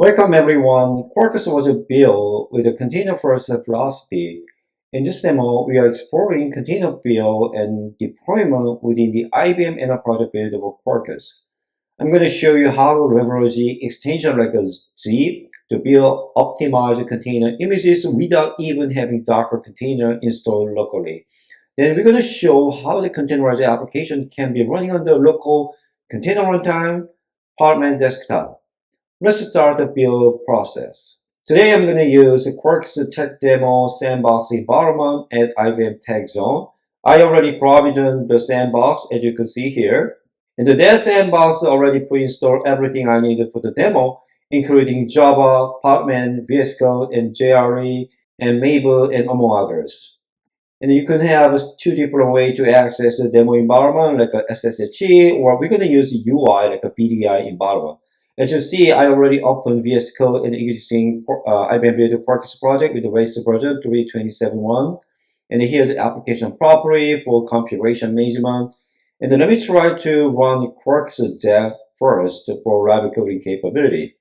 Welcome everyone. Quarkus was built with a container-first philosophy. In this demo, we are exploring container build and deployment within the IBM Enterprise build of Quarkus. I'm going to show you how to leverage the extension like a zip to build optimized container images without even having Docker container installed locally. Then we're going to show how the containerized application can be running on the local container runtime, Podman desktop. Let's start the build process. Today I'm going to use Quarkus Tech Demo Sandbox environment at IBM Tech Zone. I already provisioned the sandbox as you can see here. And the dev sandbox already pre-installed everything I needed for the demo, including Java, Podman, VS Code, and JRE, and Maven, and among others. And you can have two different ways to access the demo environment, like a SSH, or we're going to use UI, like a VDI environment. As you see, I already opened VS Code and existing IBM Build Quarkus project with the latest version 3.27.1. And here's the application property for configuration management. And then let me try to run Quarkus dev first for live coding capability.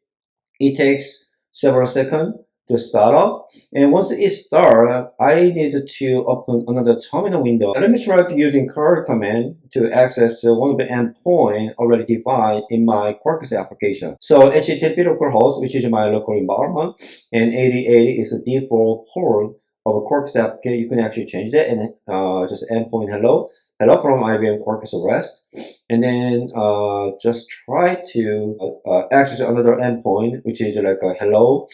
It takes several seconds to start up. And once it starts, I need to open another terminal window. Let me try to using curl command to access one of the endpoint already defined in my Quarkus application. So HTTP localhost, which is my local environment, and 8080 is the default port of a Quarkus application. You can actually change that and just endpoint hello from IBM Quarkus REST. And then just try to access another endpoint, which is like a hello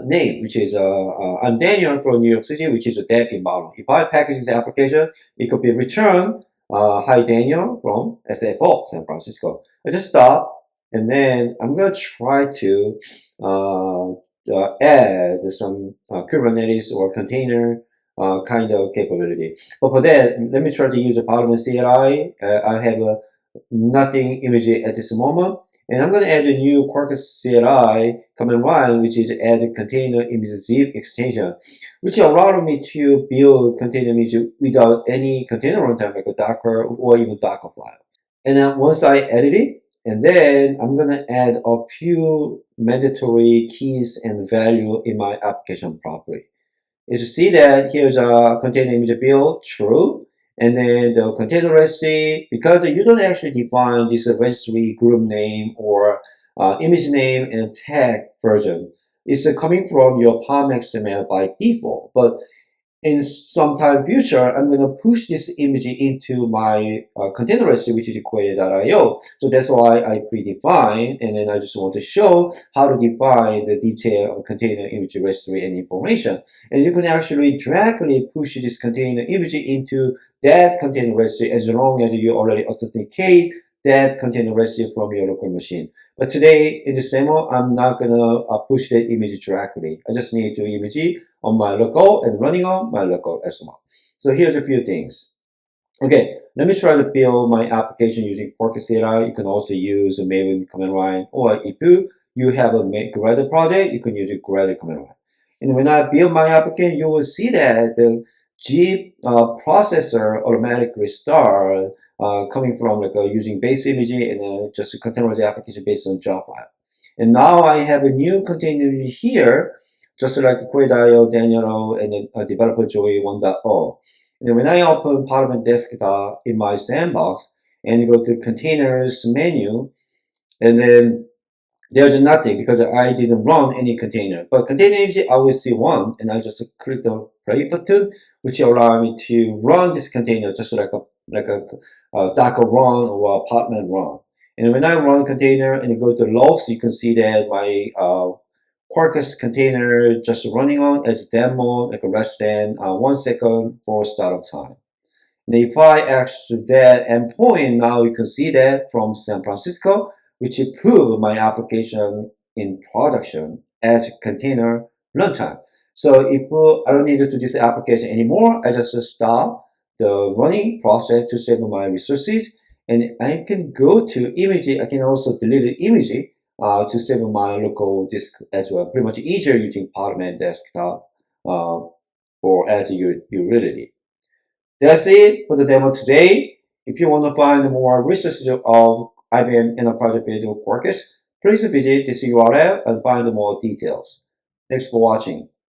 name, which is I'm Daniel from New York City, which is a dev environment. If I package this application, it could be returned, hi Daniel from SFO, San Francisco. I just stop, and then I'm gonna try to add some Kubernetes or container kind of capability. But for that, let me try to use a Podman CLI. I have nothing image at this moment. And I'm going to add a new Quarkus CLI command line, which is add container image zip extension, which allows me to build container image without any container runtime like a Docker or even Docker file. And then once I edit it, and then I'm going to add a few mandatory keys and value in my application property. As you see that here's a container image build, true. And then the container registry, because you don't actually define this registry group name or image name and tag version. It's coming from your POM XML by default. But in some time future, I'm going to push this image into my container registry, which is query.io. So that's why I predefine, and then I just want to show how to define the detail of container image registry and information. And you can actually directly push this container image into that container registry as long as you already authenticate that container registry from your local machine. But today in this demo, I'm not gonna push that image directly. I just need to image on my local and running on my local as well. So here's a few things. Okay, let me try to build my application using Quarkus CLI. You can also use a Maven command line, or if you have a Gradle project, you can use a Gradle command line. And when I build my application, you will see that the Jeep processor automatically start coming from like using base image and just a containerized application based on Java file. And now I have a new container here, just like Quay.io, Daniel, and developer Joey 1.0. And when I open Podman desktop in my sandbox and go to containers menu, and then there's nothing because I didn't run any container. But container image, I will see one, and I just click the play button, which allow me to run this container just like a Docker run or a Podman run. And when I run container and go to logs, you can see that my Quarkus container just running on as demo, like less than 1 second for startup time. And if I access that endpoint, now you can see that from San Francisco, which prove my application in production at container runtime. So if I don't need to do this application anymore, I just stop the running process to save my resources. And I can go to image. I can also delete the image to save my local disk as well. Pretty much easier using Podman desktop or as your utility. That's it for the demo today. If you want to find more resources of IBM Enterprise Build Quarkus, Please visit this URL and find more details. Thanks for watching.